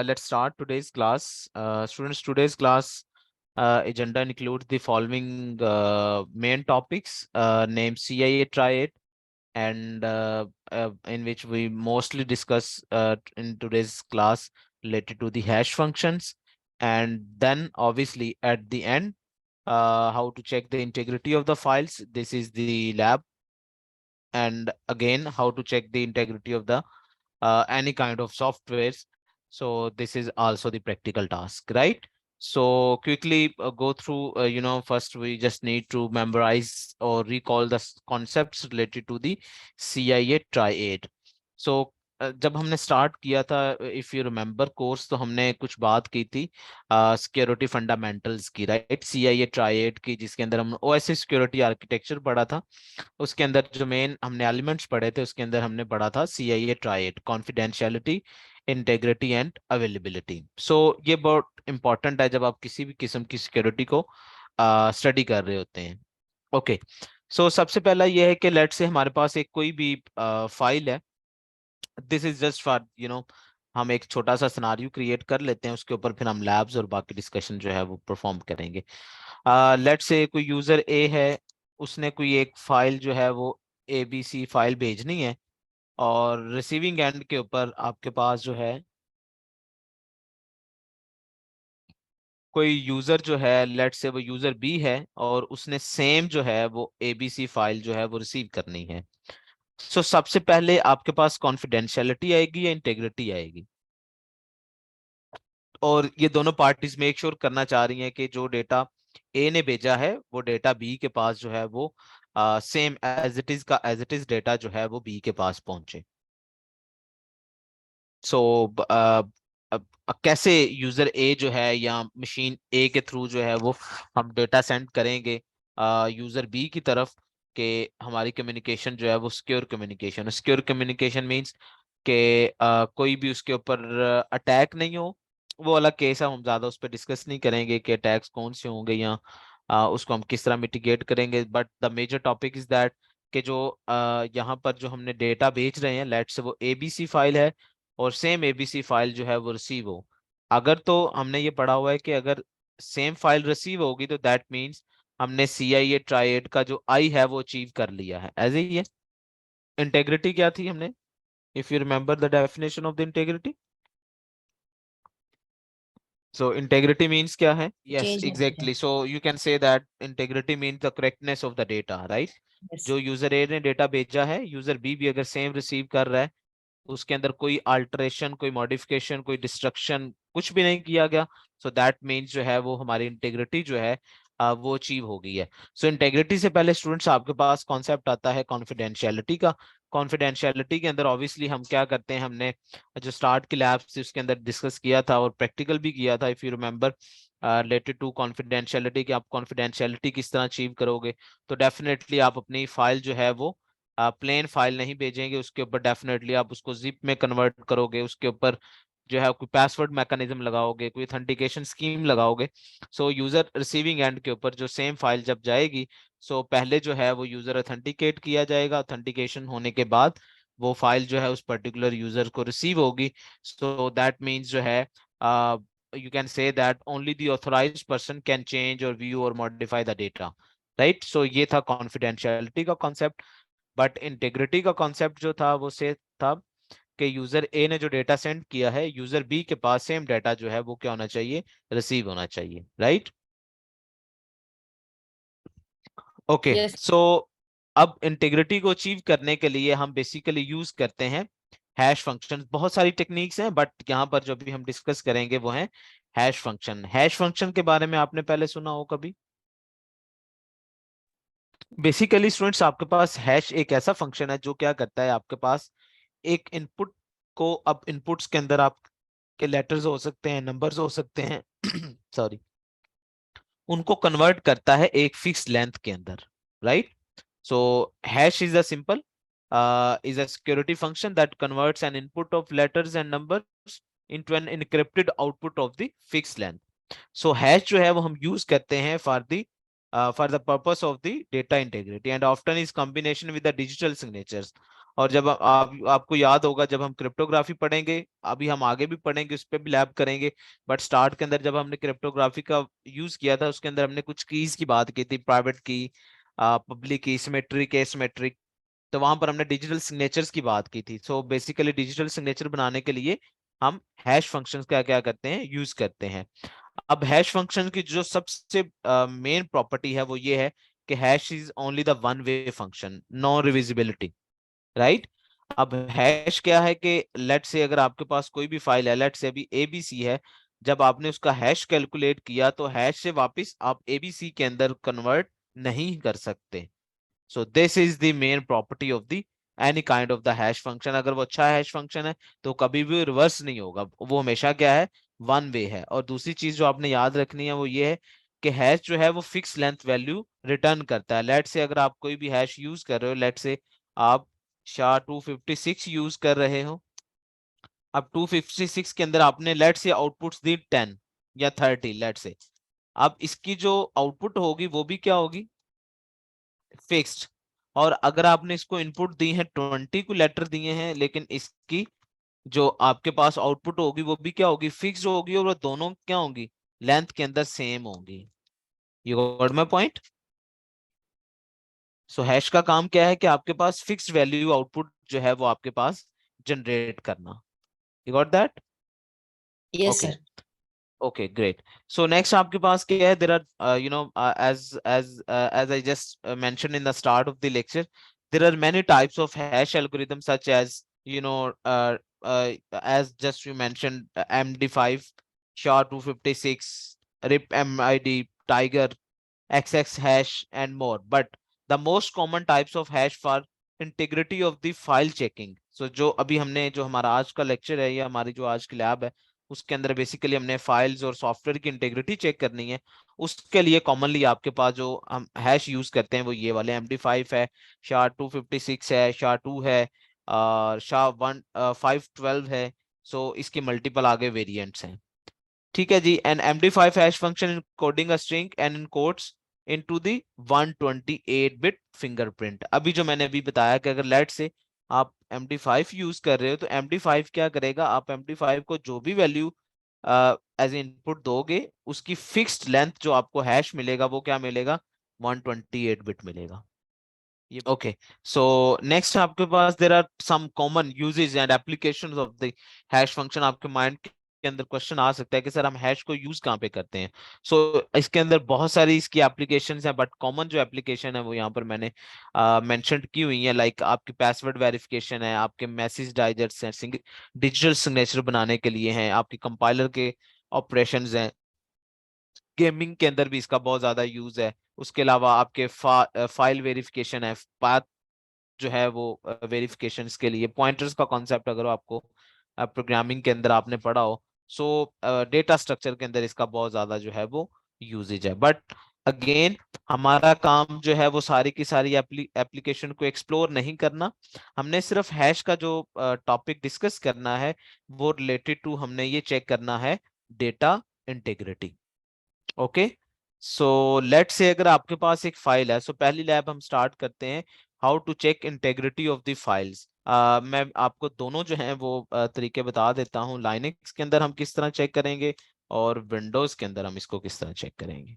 let's start today's class. Students, today's class agenda includes the following main topics, named CIA Triad, and in which we mostly discuss in today's class related to the hash functions. And then obviously at the end, how to check the integrity of the files. This is the lab. And again, how to check the integrity of the any kind of softwares. So this is also the practical task, right? So quickly go through, first we just need to memorize or recall the concepts related to the CIA triad. So जब हमने start किया था, if you remember course, तो हमने कुछ बात की थी सिक्योरिटी फंडामेंटल्स की, राइट? सीआईए ट्राइएड की, जिसके अंदर हम ओएसआई सिक्योरिटी आर्किटेक्चर पढ़ा था। उसके अंदर जो मेन हमने एलिमेंट्स पढ़े थे, उसके अंदर हमने पढ़ा था CIA triad, confidentiality, integrity and availability. So ये बहुत इंपॉर्टेंट है जब आप किसी भी किस्म की सिक्योरिटी को स्टडी कर रहे होते हैं। ओके, सो सबसे पहला ये है कि लेट से हमारे पास एक कोई भी फाइल है। दिस इज जस्ट फॉर हम एक छोटा सा सिनारियो क्रिएट कर लेते हैं, उसके ऊपर फिर हम लैब्स और बाकी डिस्कशन जो है वो परफॉर्म करेंगे। लेट से कोई यूजर ए है, उसने कोई एक फाइल जो है वो ABC फाइल भेजनी है, और रिसीविंग एंड के ऊपर आपके पास जो है कोई यूजर जो है, लेट से वो यूजर बी है, और उसने सेम जो है वो ABC फाइल जो है वो रिसीव करनी है। सो सबसे पहले आपके पास कॉन्फिडेंशियलिटी आएगी या इंटेग्रिटी आएगी? और ये दोनों पार्टीज मेक श्योर करना चाह रही हैं कि जो डेटा ए ने भेजा है वो डेटा बी के पास जो है वो सेम एज इट इज का एज इट इज डेटा जो है वो बी के पास पहुंचे। सो कैसे यूजर ए जो है या मशीन ए के थ्रू जो है वो हम डेटा सेंड करेंगे यूजर बी की तरफ, कि हमारी कम्युनिकेशन जो है वो secure communication. Secure communication means कि कोई भी उसके ऊपर अटैक नहीं हो। वो अलग केस है, हम ज्यादा उस पर डिस्कस नहीं करेंगे कि अटैक्स कौन से होंगे या उसको हम किस तरह मिटिगेट करेंगे। But the major topic is that कि जो यहाँ पर जो हमने डेटा भेज रहे हैं, लेट से वो ABC फाइल है और सेम ABC फाइल जो है वो रिसीव हो। अगर तो हमने ये पढ़ा हुआ है कि अगर सेम फाइल रिसीव होगी तो दैट मीन्स हमने CIA ट्राइड का जो आई है वो अचीव कर लिया है। ऐसे ही है। इंटेग्रिटी क्या थी हमने, if you remember the definition of the integrity? So integrity means क्या है? Yes, Change of data. exactly. So you can say that integrity means the correctness of the data, right? Yes. जो user ए ने data भेजा है, user B भी अगर same receive कर रहा है, उसके अंदर कोई अल्टरेशन, कोई मॉडिफिकेशन, कोई डिस्ट्रक्शन कुछ भी नहीं किया गया, सो दैट मीन्स जो है वो हमारी इंटेग्रिटी जो है वो अचीव हो गई है। सो इंटेग्रिटी से पहले स्टूडेंट्स आपके पास कॉन्सेप्ट आता है कॉन्फिडेंशियलिटी का। कॉन्फिडेंशियलिटी के अंदर ऑब्वियसली हम क्या करते हैं, हमने जो स्टार्ट की लैब से उसके अंदर डिस्कस किया था और प्रैक्टिकल भी किया था, if you remember, related to confidentiality, कि आप कॉन्फिडेंशियलिटी किस तरह अचीव करोगे। तो डेफिनेटली आप अपनी फाइल जो है वो प्लेन फाइल नहीं भेजेंगे, उसके ऊपर डेफिनेटली आप उसको जिप में कन्वर्ट करोगे, उसके ऊपर जो है कोई पासवर्ड मैकेनिज्म लगाओगे, कोई ऑथेंटिकेशन स्कीम लगाओगे। सो यूजर रिसीविंग एंड के ऊपर जो सेम फाइल जब जाएगी, सो पहले जो है वो यूजर ऑथेंटिकेट किया जाएगा, ऑथेंटिकेशन होने के बाद वो फाइल जो है उस पर्टिकुलर यूजर को रिसीव होगी। सो दैट मीन्स जो है you can say that only the authorized person can change or view or modify the data, right? So ये था confidentiality का concept। बट इंटेग्रिटी का कॉन्सेप्ट जो था वो से था कि यूजर ए ने जो डेटा सेंड किया है, यूजर बी के पास सेम डेटा जो है वो क्या होना चाहिए, रिसीव होना चाहिए, राइट? Okay, Yes. सो अब इंटीग्रिटी को अचीव करने के लिए हम बेसिकली यूज करते हैं हैश फंक्शन। बहुत सारी टेक्निक्स हैं बट यहाँ पर जो भी हम डिस्कस करेंगे वो है हैश फंक्शन। हैश फंक्शन के बारे में आपने पहले सुना हो कभी? बेसिकली स्टूडेंट्स आपके पास हैश एक ऐसा फंक्शन है जो क्या करता है, आपके पास एक इनपुट को, अब इनपुट्स के अंदर आपके लेटर्स हो सकते हैं, नंबर्स हो सकते हैं सॉरी, उनको कन्वर्ट करता है एक फिक्स लेंथ के अंदर, right? So hash is a simple is a security function that converts an input of letters and numbers into an encrypted output of the fixed length. So hash जो है वो हम use करते हैं for the purpose of the data integrity and often is combination with the digital signatures. और जब आपको याद होगा जब हम क्रिप्टोग्राफी पढ़ेंगे, अभी हम आगे भी पढ़ेंगे, उस पर भी लैब करेंगे, बट स्टार्ट के अंदर जब हमने क्रिप्टोग्राफी का यूज किया था उसके अंदर हमने कुछ कीज की बात की थी, प्राइवेट की, पब्लिक की, सिमेट्रिक, एसिमेट्रिक। तो वहां पर हमने डिजिटल सिग्नेचर्स की बात की थी। सो बेसिकली डिजिटल सिग्नेचर बनाने के लिए हम हैश फंक्शंस का क्या करते हैं, यूज करते हैं। अब हैश फंक्शन की जो सबसे मेन प्रॉपर्टी है वो ये है कि hash is only the one way function, no reversibility, right. अब हैश क्या है कि लेट से अगर आपके पास कोई भी फाइल है, लेट से अभी एबीसी है, जब आपने उसका हैश कैलकुलेट किया तो हैश से वापस आप एबीसी के अंदर कन्वर्ट नहीं कर सकते। So this is the main property of the any kind of the hash function. अगर वो अच्छा हैश फंक्शन है तो कभी भी रिवर्स नहीं होगा, वो हमेशा क्या है, वन वे है। और दूसरी चीज जो आपने याद रखनी है वो ये है कि हैश जो है वो फिक्स लेंथ वैल्यू रिटर्न करता है। लेट से अगर आप कोई भी हैश यूज कर रहे हो, लेट से आप SHA-256 यूज कर रहे हो, अब 256 के अंदर आपने लेट से आउटपुट्स दी 10 या 30 लेट से, अब इसकी जो आउटपुट होगी वो भी क्या होगी, फिक्स्ड। और अगर आपने इसको इनपुट दी है 20 को लेटर दिए हैं, लेकिन इसकी जो आपके पास आउटपुट होगी वो भी क्या होगी, फिक्स्ड होगी, और वो दोनों क्या होंगी, लेंथ के अंदर सेम होंगी। You got my point. So hash का काम क्या है कि आपके पास फिक्स्ड वैल्यू आउटपुट जो है वो आपके पास जनरेट करना। You got that. Yes okay. Sir. Okay, great. So next आपके पास क्या है? There are, as I just mentioned in the start of the lecture, there are many types of hash algorithms such as as just you mentioned, MD5, SHA-256, RIP-MID, Tiger, XX hash, and more. But the most common types of hash for integrity of the file checking. So जो अभी हमने जो हमारा आज का lecture है या हमारी जो आज की लैब है उसके अंदर बेसिकली हमने फाइल्स और सॉफ्टवेयर की इंटेग्रिटी चेक करनी है। उसके लिए कॉमनली आपके पास जो हम हैश यूज करते हैं वो ये वाले MD5 है, SHA-256 है, SHA-2 है, और SHA-512 है। सो इसके मल्टीपल आगे वेरिएंट्स हैं। ठीक है जी। An MD5 hash function encoding a string and encodes into the 128 bit fingerprint. अभी जो मैंने अभी बताया कि अगर लेट से आप MD5 यूज कर रहे हो तो MD5 क्या करेगा, आप MD5 को जो भी वैल्यू एज इनपुट दोगे उसकी फिक्स्ड लेंथ जो आपको हैश मिलेगा वो क्या मिलेगा, 128 बिट मिलेगा। ये ओके। सो नेक्स्ट आपके पास there are some common usages and applications of the hash function. आपके माइंड के अंदर क्वेश्चन आ सकता है कि सर हम हैश को यूज कहाँ पे करते हैं। इसके अंदर बहुत सारी इसकी एप्लीकेशंस हैं, बट कॉमन जो एप्लीकेशन है वो यहाँ पर मैंने मेंशन की हुई है। लाइक आपकी पासवर्ड वेरिफिकेशन है, आपके मैसेज डाइजेस्ट हैं, डिजिटल सिग्नेचर बनाने के लिए हैं, आपकी कंपाइलर के ऑपरेशंस हैं, गेमिंग के अंदर भी इसका बहुत ज्यादा यूज है। उसके अलावा आपके फाइल वेरिफिकेशन है, पाथ जो है वो वेरिफिकेशन के लिए, पॉइंटर्स का कॉन्सेप्ट अगर आपको प्रोग्रामिंग के अंदर आपने पढ़ा हो। सो डेटा स्ट्रक्चर के अंदर इसका बहुत ज्यादा जो है वो यूजेज है। बट अगेन हमारा काम जो है वो सारी की सारी एप्लीकेशन को एक्सप्लोर नहीं करना, हमने सिर्फ हैश का जो टॉपिक डिस्कस करना है वो रिलेटेड टू हमने ये चेक करना है data integrity. Okay. So let से अगर आपके पास एक फाइल है, सो पहली लैब हम स्टार्ट करते हैं, how to check integrity of the files. मैं आपको दोनों जो हैं वो तरीके बता देता हूँ। लाइनक्स के अंदर हम किस तरह चेक करेंगे और विंडोज के अंदर हम इसको किस तरह चेक करेंगे।